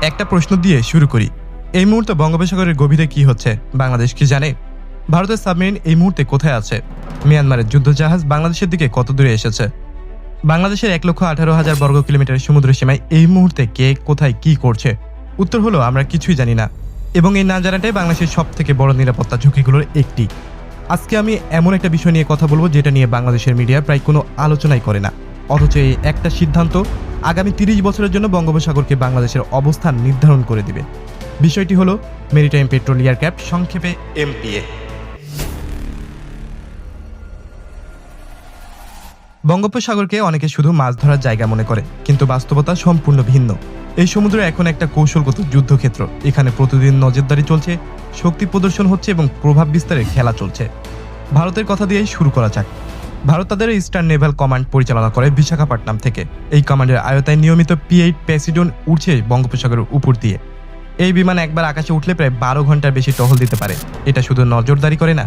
একটা প্রশ্ন দিয়ে শুরু করি। এই মুহূর্তে বঙ্গোপসাগরের গভীরে কি হচ্ছে বাংলাদেশ কি জানে? ভারতের সাবমেরিন এই মুহূর্তে কোথায় আছে? মিয়ানমারের যুদ্ধজাহাজ বাংলাদেশের দিকে কত দূরে এসেছে? বাংলাদেশের 1,18,000 বর্গ কিলোমিটার সমুদ্র সীমায় এই মুহূর্তে কে কোথায় কি করছে? উত্তর হলো আমরা কিছুই জানি না, এবং এই না জানাটাই বাংলাদেশের সব থেকে বড় নিরাপত্তা ঝুঁকিগুলোর একটি। আজকে আমি এমন একটা বিষয় নিয়ে কথা বলবো যেটা নিয়ে বাংলাদেশের মিডিয়া প্রায় কোনো আলোচনাই করে না, অথচ এই একটা সিদ্ধান্ত আগামী 30 বছরের জন্য বঙ্গোপসাগরকে বাংলাদেশের অবস্থান নির্ধারণ করে দিবে। বিষয়টি হলো মেরিটাইম পেট্রোলিয়ার ক্যাপ, সংক্ষেপে এমপিএ। বঙ্গোপসাগরকে অনেকে শুধু মাছ ধরার জায়গা মনে করে, কিন্তু বাস্তবতা সম্পূর্ণ ভিন্ন। এই সমুদ্র এখন একটা কৌশলগত যুদ্ধক্ষেত্র। এখানে প্রতিদিন নজরদারি চলছে, শক্তি প্রদর্শন হচ্ছে এবং প্রভাব বিস্তারের খেলা চলছে। ভারতের কথা দিয়েই শুরু করা যাক। ভারত তাদের ইস্টার্ন নেভাল কমান্ড পরিচালনা করে বিশাখাপট্টনম থেকে। এই কমান্ডের আয়তায় নিয়মিত P-8 পসেইডন উড়ছে বঙ্গোপসাগরের উপর দিয়ে। এই বিমান একবার আকাশে উঠলে প্রায় 12 ঘন্টার বেশি টহল দিতে পারে। এটা শুধু নজরদারি করে না,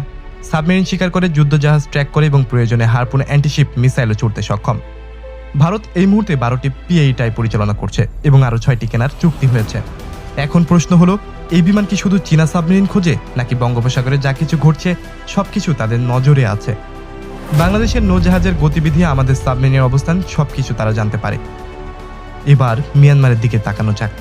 সাবমেরিন শিকার করে, যুদ্ধজাহাজ ট্র্যাক করে এবং প্রয়োজনে হারপুন অ্যান্টিশিপ মিসাইলও ছুড়তে সক্ষম। ভারত এই মুহূর্তে 12টি P-8I পরিচালনা করছে এবং আরও 6টি কেনার চুক্তি হয়েছে। এখন প্রশ্ন হলো, এই বিমান কি শুধু চীনা সাবমেরিন খোঁজে, নাকি বঙ্গোপসাগরে যা কিছু ঘটছে সবকিছু তাদের নজরে আছে? বাংলাদেশের নৌজাহাজের গতিবিধি, আমাদের সাবমেরিনের অবস্থান, সবকিছু তারা জানতে পারে। এবার মিয়ানমারের দিকে তাকানো যাক।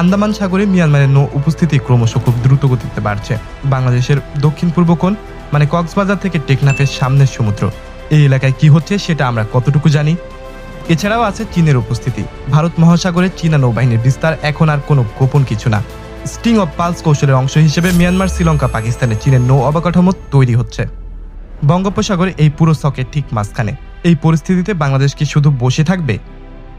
আন্দামান সাগরে মিয়ানমারের নৌ উপস্থিতি ক্রমশ খুব দ্রুত গতিতে বাড়ছে। বাংলাদেশের দক্ষিণ পূর্ব কোণ মানে কক্সবাজার থেকে টেকনাফের সামনের সমুদ্র, এই এলাকায় কি হচ্ছে সেটা আমরা কতটুকু জানি? এছাড়াও আছে চীনের উপস্থিতি। ভারত মহাসাগরে চীনা নৌবাহিনীর বিস্তার এখন আর কোনো গোপন কিছু না। স্টিং অফ পালস কৌশলের অংশ হিসেবে মিয়ানমার, শ্রীলঙ্কা, পাকিস্তানে চীনের নৌ অবকাঠামো তৈরি হচ্ছে বঙ্গোপসাগরে এই পুরো সকের ঠিক মাঝখানে। এই পরিস্থিতিতে বাংলাদেশ কি শুধু বসে থাকবে?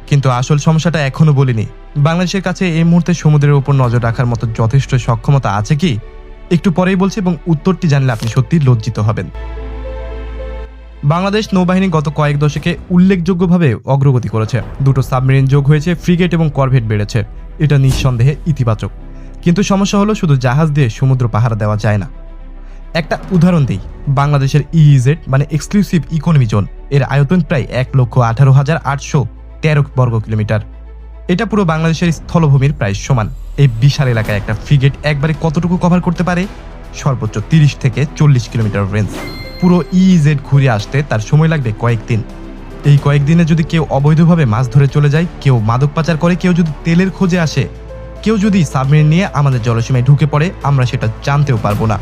কিন্তু আসল সমস্যাটা এখনো বলিনি। বাংলাদেশের কাছে এই মুহূর্তে সমুদ্রের উপর নজর রাখার মতো যথেষ্ট সক্ষমতা আছে কি? একটু পরেই বলছি, এবং উত্তরটি জানলে আপনি সত্যি লজ্জিত হবেন। বাংলাদেশ নৌবাহিনী গত কয়েক দশকে উল্লেখযোগ্যভাবে অগ্রগতি করেছে। 2টো সাবমেরিন যোগ হয়েছে, ফ্রিগেট এবং করভেট বেড়েছে। এটা নিঃসন্দেহে ইতিবাচক। কিন্তু সমস্যা হলো, শুধু জাহাজ দিয়ে সমুদ্র পাহারা দেওয়া যায় না। একটা উদাহরণ দিই, বাংলাদেশের EEZ মানে এক্সক্লুসিভ ইকোনমি জোন, এর আয়তন প্রায় 1,18,813 বর্গ কিলোমিটার। এটা পুরো বাংলাদেশের স্থলভূমির প্রায় সমান। এই বিশাল এলাকায় একটা ফ্রিগেট একবারে কতটুকু কভার করতে পারে? সর্বোচ্চ 30 থেকে 40 কিলোমিটার রেঞ্জ। পুরো EEZ ঘুরে আসতে তার সময় লাগবে কয়েকদিন। এই কয়েকদিনে যদি কেউ অবৈধভাবে মাছ ধরে চলে যায়, কেউ মাদক পাচার করে, কেউ যদি তেলের খোঁজে আসে, কেউ যদি সাবমেরিন নিয়ে আমাদের জলসীমায় ঢুকে পড়ে, আমরা সেটা জানতেও পারবো না।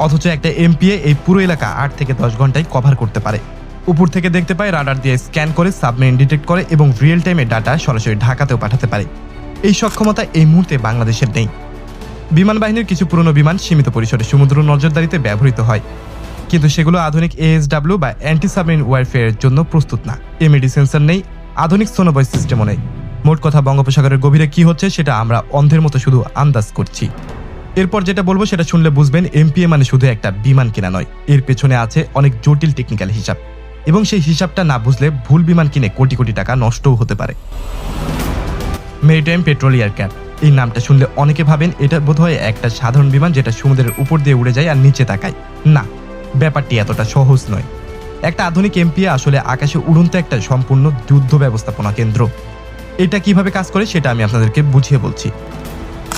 অথচ একটা MPA এই পুরো এলাকা 8 থেকে 10 ঘন্টায় কভার করতে পারে। উপর থেকে দেখতে পায়, রাডার দিয়ে স্ক্যান করে, সাবমেরিন ডিটেক্ট করে এবং রিয়েল টাইমে ডাটা সরাসরি ঢাকাতেও পাঠাতে পারে। এই সক্ষমতা এই মুহূর্তে বাংলাদেশের নেই। বিমান বাহিনীর কিছু পুরনো বিমান সীমিত পরিসরে সমুদ্র নজরদারিতে ব্যবহৃত হয়, কিন্তু সেগুলো আধুনিক ASW বা অ্যান্টি সাবমেরিন ওয়ারফেয়ারের জন্য প্রস্তুত না। MAD সেন্সর নেই, আধুনিক সোনোবয় সিস্টেমও নেই। মোট কথা, বঙ্গোপসাগরের গভীরে কি হচ্ছে সেটা আমরা অন্ধের মতো শুধু আন্দাজ করছি। এরপর যেটা বলবো সেটা শুনলে বুঝবেন, MPA মানে শুধু একটা বিমান কেনা নয়, এর পেছনে আছে অনেক জটিল টেকনিক্যাল হিসাব, এবং সেই হিসাবটা না বুঝলে ভুল বিমান কিনে কোটি কোটি টাকা নষ্টও হতে পারে। মেরিটাইম পেট্রোলিয়ার ক্যাপ, এই নামটা শুনলে অনেকে ভাবেন এটা বোধহয় একটা সাধারণ বিমান যেটা সমুদ্রের উপর দিয়ে উড়ে যায় আর নিচে তাকায়। না, ব্যাপারটি এতটা সহজ নয়। একটা আধুনিক MPA আসলে আকাশে উড়ন্ত একটা সম্পূর্ণ যুদ্ধ ব্যবস্থাপনা কেন্দ্র। এটা কিভাবে কাজ করে সেটা আমি আপনাদেরকে বুঝিয়ে বলছি।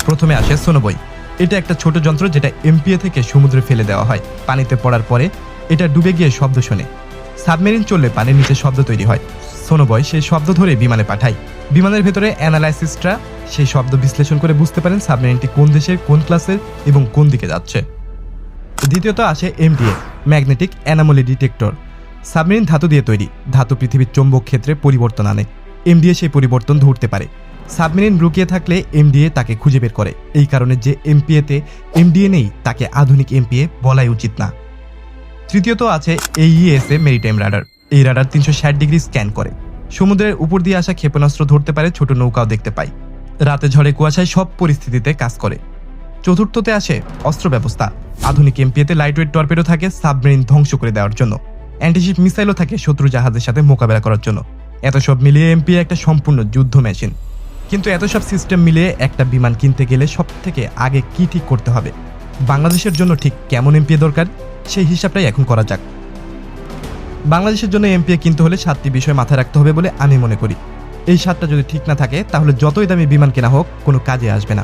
প্রথমে আসে সোনোবয়। এটা একটা ছোট যন্ত্র যেটা MPA থেকে সমুদ্রে ফেলে দেওয়া হয়। পানিতে পড়ার পরে এটা ডুবে গিয়ে শব্দ শোনে। সাবমেরিন চললে পানির নিচে শব্দ তৈরি হয়। সোনোবয় সেই শব্দ ধরে বিমানে পাঠায়। বিমানের ভেতরে অ্যানালাইসিস্টরা সেই শব্দ বিশ্লেষণ করে বুঝতে পারেন সাবমেরিনটি কোন দেশের, কোন ক্লাসের এবং কোন দিকে যাচ্ছে। দ্বিতীয়ত আসে MDA, magnetic anomaly detector. Submarine ধাতু দিয়ে তৈরি। ধাতু পৃথিবীর চৌম্বক ক্ষেত্রে পরিবর্তন আনে। MDA সেই পরিবর্তন ধরতে পারে। সাবমেরিন লুকিয়ে থাকলে MDA তাকে খুঁজে বের করে। এই কারণে যে MPA-তে MDA নেই তাকে আধুনিক MPA বলাই উচিত না। তৃতীয়ত আছে AESA মেরিটাইম রাডার। এই রাডার 360 ডিগ্রি স্ক্যান করে। সমুদ্রের উপর দিয়ে আসা ক্ষেপণাস্ত্র ধরতে পারে, ছোট নৌকাও দেখতে পায়। রাতে ঝড়ে কুয়াশায় সব পরিস্থিতিতে কাজ করে। চতুর্থতে আসে অস্ত্র ব্যবস্থা। আধুনিক MPA-তে লাইটওয়েট টর্পেডো থাকে সাবমেরিন ধ্বংস করে দেওয়ার জন্য। অ্যান্টিশিপ মিসাইলও থাকে শত্রু জাহাজের সাথে মোকাবেলা করার জন্য। এত সব মিলিয়ে MPA একটা সম্পূর্ণ যুদ্ধ মেশিন। কিন্তু এত সব সিস্টেম মিলিয়ে একটা বিমান কিনতে গেলে সব থেকে আগে কি ঠিক করতে হবে? বাংলাদেশের জন্য ঠিক কেমন MPA দরকার, সেই হিসাবটাই এখন করা যাক। বাংলাদেশের জন্য MPA কিনতে হলে 7টি বিষয় মাথায় রাখতে হবে বলে আমি মনে করি। এই 7টা যদি ঠিক না থাকে তাহলে যতই দামি বিমান কেনা হোক কোনো কাজে আসবে না।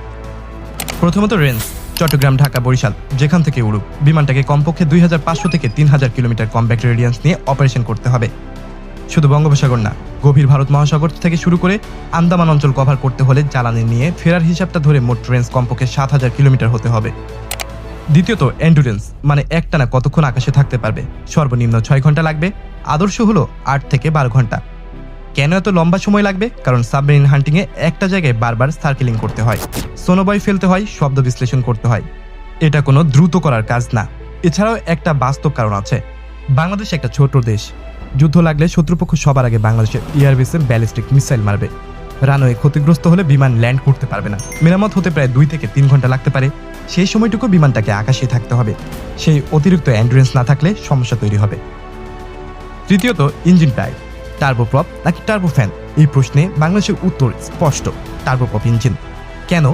প্রথমত রেঞ্জ, চট্টগ্রাম, ঢাকা, বরিশাল যেখান থেকে উড়ুক বিমানটাকে কমপক্ষে 2500 থেকে 3000 কিলোমিটার কম্প্যাক্ট রেডিয়ান্স নিয়ে অপারেশন করতে হবে। শুধু বঙ্গোপসাগর না, গভীর ভারত মহাসাগর থেকে শুরু করে আন্দামান অঞ্চল কভার করতে হলে জ্বালানি নিয়ে ফেরার হিসাবটা ধরে মোট রেঞ্জ কমপক্ষে 7000 কিলোমিটার হতে হবে। দ্বিতীয়ত এন্ডুরেন্স, মানে একটানা কতক্ষণ আকাশে থাকতে পারবে। সর্বনিম্ন 6 ঘন্টা লাগবে, আদর্শ হলো 8 থেকে 12 ঘন্টা। কেন এত লম্বা সময় লাগবে? কারণ সাবমেরিন হান্টিংয়ে একটা জায়গায় বারবার সার্কেলিং করতে হয়, সোনোবয় ফেলতে হয়, শব্দ বিশ্লেষণ করতে হয়। এটা কোনো দ্রুত করার কাজ না। এছাড়াও একটা বাস্তব কারণ আছে, বাংলাদেশ একটা ছোট দেশ। যুদ্ধ লাগলে শত্রুপক্ষ সবার আগে বাংলাদেশের এয়ারবেসের ব্যালিস্টিক মিসাইল মারবে। রানওয়ে ক্ষতিগ্রস্ত হলে বিমান ল্যান্ড করতে পারবে না, মেরামত হতে প্রায় 2 থেকে 3 ঘন্টা লাগতে পারে। সেই সময়টুকু বিমানটাকে আকাশে থাকতে হবে। সেই অতিরিক্ত এন্ডুরেন্স না থাকলে সমস্যা তৈরি হবে। তৃতীয়ত ইঞ্জিন টাইপ, টার্বোপ্রপ নাকি টার্বোফ্যান? এই প্রশ্নে বাংলাদেশের উত্তর স্পষ্ট, টার্বোপ্রপ ইঞ্জিন। কেন?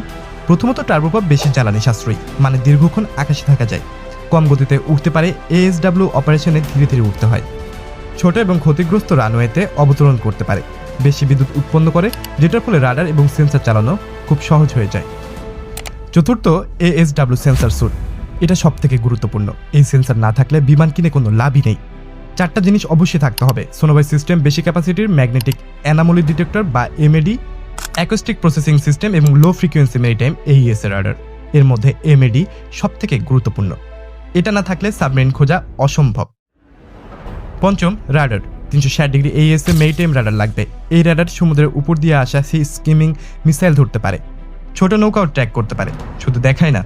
প্রথমত টার্বোপ্রপ বেশি জ্বালানি সাশ্রয়ী, মানে দীর্ঘক্ষণ আকাশে থাকা যায়, কম গতিতে উঠতে পারে। ASW অপারেশনে ধীরে ধীরে উঠতে হয়, ছোট এবং ক্ষতিগ্রস্ত রানওয়েতে অবতরণ করতে পারে, বেশি বিদ্যুৎ উৎপন্ন করে, যেটার ফলে রাডার এবং সেন্সর চালানো খুব সহজ হয়ে যায়। চতুর্থ ASW সেন্সর স্যুট, এটা সব থেকে গুরুত্বপূর্ণ। এই সেন্সর না থাকলে বিমান কিনে কোনো লাভই নেই। 4টা জিনিস অবশ্যই থাকতে হবে: সোনোবাই সিস্টেম, বেশি ক্যাপাসিটির ম্যাগনেটিক অ্যানামলি ডিটেক্টর বা MAD, অ্যাকোস্টিক প্রসেসিং সিস্টেম এবং low frequency maritime AES radar. এর মধ্যে MAD সব থেকে গুরুত্বপূর্ণ, এটা না থাকলে সাবমেরিন খোঁজা অসম্ভব। পঞ্চম radar, 360 degree AES maritime radar লাগবে। এই রাডার সমুদ্রের উপর দিয়ে আসা সেই স্কিমিং মিসাইল ধরতে পারে, ছোট নৌকাও ট্র্যাক করতে পারে। শুধু দেখায় না,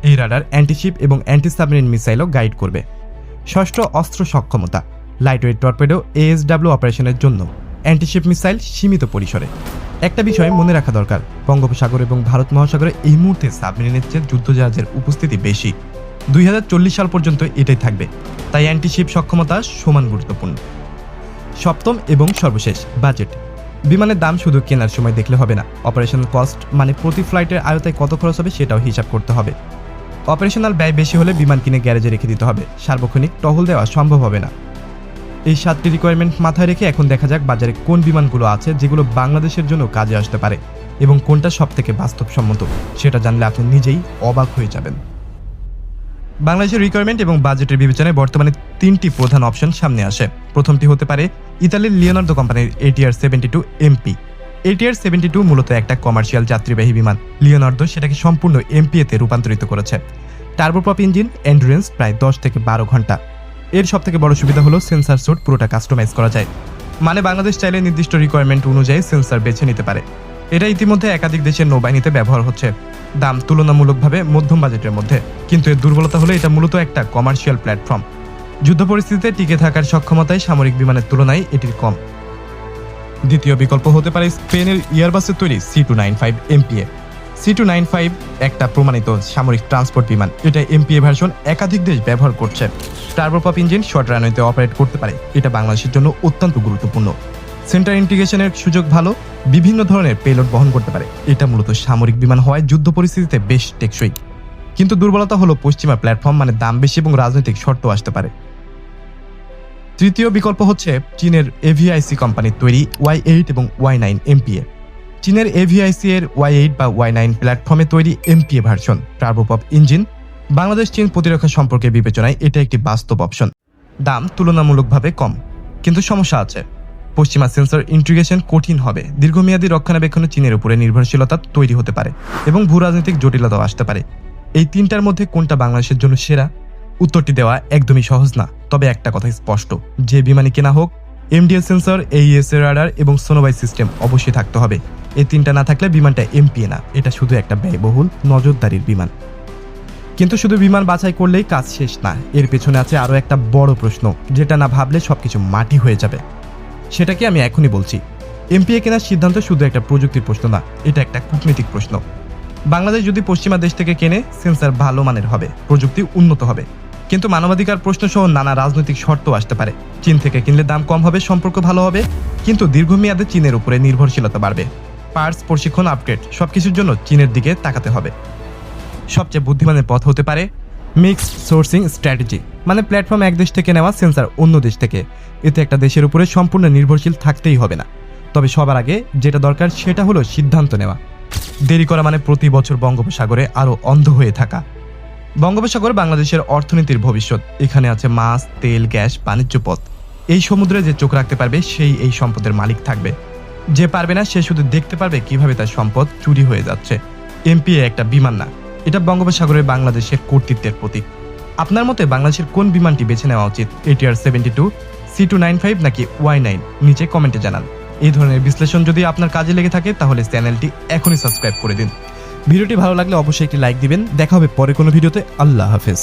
এই রাডার অ্যান্টিশিপ এবং অ্যান্টি সাবমেরিন মিসাইলও গাইড করবে। ষষ্ঠ অস্ত্র সক্ষমতা, লাইটওয়েট টর্পেডো ASW অপারেশনের জন্য, অ্যান্টিশিপ মিসাইল সীমিত পরিসরে। একটা বিষয় মনে রাখা দরকার, বঙ্গোপসাগর এবং ভারত মহাসাগরে এই মুহূর্তে সাবমেরিনের চেয়ে যুদ্ধজাহাজের উপস্থিতি বেশি। 2040 সাল পর্যন্ত এটাই থাকবে, তাই অ্যান্টিশিপ সক্ষমতা সমান গুরুত্বপূর্ণ। সপ্তম এবং সর্বশেষ বাজেট। বিমানের দাম শুধু কেনার সময় দেখলে হবে না, অপারেশনাল কস্ট মানে প্রতি ফ্লাইটের আয়তায় কত খরচ হবে সেটাও হিসাব করতে হবে। অপারেশনাল ব্যয় বেশি হলে বিমান কিনে গ্যারেজে রেখে দিতে হবে, সার্বক্ষণিক টহল দেওয়া সম্ভব হবে না। এই 7টি রিকোয়ারমেন্ট মাথায় রেখে এখন দেখা যাক বাজারে কোন বিমানগুলো আছে যেগুলো বাংলাদেশের জন্য কাজে আসতে পারে এবং কোনটা সব থেকে বাস্তবসম্মত। সেটা জানলে আপনি নিজেই অবাক হয়ে যাবেন। বাংলাদেশের রিকোয়ারমেন্ট এবং বাজেটের বিবেচনায় বর্তমানে 3টি প্রধান অপশন সামনে আসে। প্রথমটি হতে পারে ইতালির লিওনার্দো কোম্পানির ATR 72 MP। ATR 72 মূলত একটা কমার্শিয়াল যাত্রীবাহী বিমান। লিওনার্দো সেটাকে সম্পূর্ণ MPA-তে রূপান্তরিত করেছে। টার্বোপ্রপ ইঞ্জিন, এন্ডুরেন্স প্রায় 10 থেকে 12 ঘন্টা। এর সব থেকে বড় সুবিধা হলো সেন্সর স্যুট পুরোটা কাস্টমাইজ করা যায়, মানে বাংলাদেশ চাইলে নির্দিষ্ট রিকোয়ারমেন্ট অনুযায়ী সেন্সর বেছে নিতে পারে। এটা ইতিমধ্যে একাধিক দেশের নৌবাহিনীতে ব্যবহার হচ্ছে। দাম তুলনামূলকভাবে মধ্যম বাজেটের মধ্যে, কিন্তু এর দুর্বলতা হলো এটা মূলত একটা কমার্শিয়াল প্ল্যাটফর্ম। যুদ্ধ পরিস্থিতিতে টিকে থাকার সক্ষমতায় সামরিক বিমানের তুলনায় এটির কম। দ্বিতীয় বিকল্প হতে পারে স্পেনের ইয়ারবাসের তৈরি C295 MPA। C295 একটা প্রমাণিত সামরিক ট্রান্সপোর্ট বিমান। এটা MPA ভার্সন একাধিক দেশ ব্যবহার করছে। টার্বোপ্রপ ইঞ্জিন শর্ট রানওয়েতে অপারেট করতে পারে, এটা বাংলাদেশের জন্য অত্যন্ত গুরুত্বপূর্ণ। সেন্টার ইন্টিগ্রেশনের সুযোগ ভালো, বিভিন্ন ধরনের পেলোড বহন করতে পারে। এটা মূলত সামরিক বিমান হওয়ায় যুদ্ধ পরিস্থিতিতে বেশ টেকসই। কিন্তু দুর্বলতা হলো পশ্চিমা প্ল্যাটফর্ম, মানে দাম বেশি এবং রাজনৈতিক শর্ত আসতে পারে। তৃতীয় বিকল্প হচ্ছে চীনের AVIC কোম্পানির তৈরি Y8 এবং Y9 MPA। চীনের AVIC এর Y8 বা Y9 প্ল্যাটফর্মে তৈরি MPA version, turboprop engine. Bangladesh চীন প্রতিরক্ষা সম্পর্কে বিবেচনায় এটা একটি বাস্তব অপশন। দাম তুলনামূলকভাবে কম, কিন্তু সমস্যা আছে। পশ্চিমা সেন্সর ইন্টিগ্রেশন কঠিন হবে, দীর্ঘমেয়াদী রক্ষণাবেক্ষণে চীনের উপরে নির্ভরশীলতা তৈরি হতে পারে এবং ভূরাজনৈতিক জটিলতাও আসতে পারে। এই 3টার মধ্যে কোনটা বাংলাদেশের জন্য সেরা? উত্তরটি দেওয়া একদমই সহজ না, তবে একটা কথা স্পষ্ট, যে বিমানই কেনা হোক MDL সেন্সর, AES রাডার এবং সোনোবাই সিস্টেম অবশ্যই থাকতে হবে। এই 3টা না থাকলে বিমানটা MPA না, এটা শুধু একটা ব্যয়বহুল নজরদারির বিমান। কিন্তু শুধু বিমান বাছাই করলেই কাজ শেষ না, এর পেছনে আছে আরও একটা বড় প্রশ্ন, যেটা না ভাবলে সবকিছু মাটি হয়ে যাবে। সেটাকে আমি এখনই বলছি। MPA কেনার সিদ্ধান্ত শুধু একটা প্রযুক্তির প্রশ্ন না, এটা একটা কূটনৈতিক প্রশ্ন। বাংলাদেশ যদি পশ্চিমা দেশ থেকে কেনে, সেন্সর ভালো মানের হবে, প্রযুক্তি উন্নত হবে, কিন্তু মানবাধিকার প্রশ্ন সহ নানা রাজনৈতিক শর্ত আসতে পারে। চীন থেকে কিনলে দাম কম হবে, সম্পর্ক ভালো হবে, কিন্তু দীর্ঘমেয়াদে চীনের উপরে নির্ভরশীলতা বাড়বে। পার্টস, প্রশিক্ষণ, আপগ্রেড সবকিছুর জন্য চীনের দিকে তাকাতে হবে। সবচেয়ে বুদ্ধিমানের পথ হতে পারে মিক্সড সোর্সিং স্ট্র্যাটেজি, মানে প্ল্যাটফর্ম এক দেশ থেকে নেওয়া, সেন্সর অন্য দেশ থেকে। এতে একটা দেশের উপরে সম্পূর্ণ নির্ভরশীল থাকতেই হবে না। তবে সবার আগে যেটা দরকার সেটা হলো সিদ্ধান্ত নেওয়া। দেরি করা মানে প্রতি বছর বঙ্গোপসাগরে আরও অন্ধ হয়ে থাকা। বঙ্গোপসাগর বাংলাদেশের অর্থনীতির ভবিষ্যৎ। এখানে আছে মাছ, তেল, গ্যাস, বাণিজ্য পথ। এই সমুদ্রে যে চোখ রাখতে পারবে সেই এই সম্পদের মালিক থাকবে। যে পারবে না সে শুধু দেখতে পারবে কিভাবে তার সম্পদ চুরি হয়ে যাচ্ছে। এমপিএ একটা বিমান না, এটা বঙ্গোপসাগরে বাংলাদেশের কর্তৃত্বের প্রতীক। আপনার মতে বাংলাদেশের কোন বিমানটি বেছে নেওয়া উচিত? ATR-72, C295 নাকি Y9? নিচে কমেন্টে জানান। এই ধরনের বিশ্লেষণ যদি আপনার কাজে লেগে থাকে তাহলে চ্যানেলটি এখনই সাবস্ক্রাইব করে দিন। ভিডিওটি ভালো লাগলে অবশ্যই একটি লাইক দিবেন। দেখা হবে পরে কোনো ভিডিওতে। আল্লাহ হাফেজ।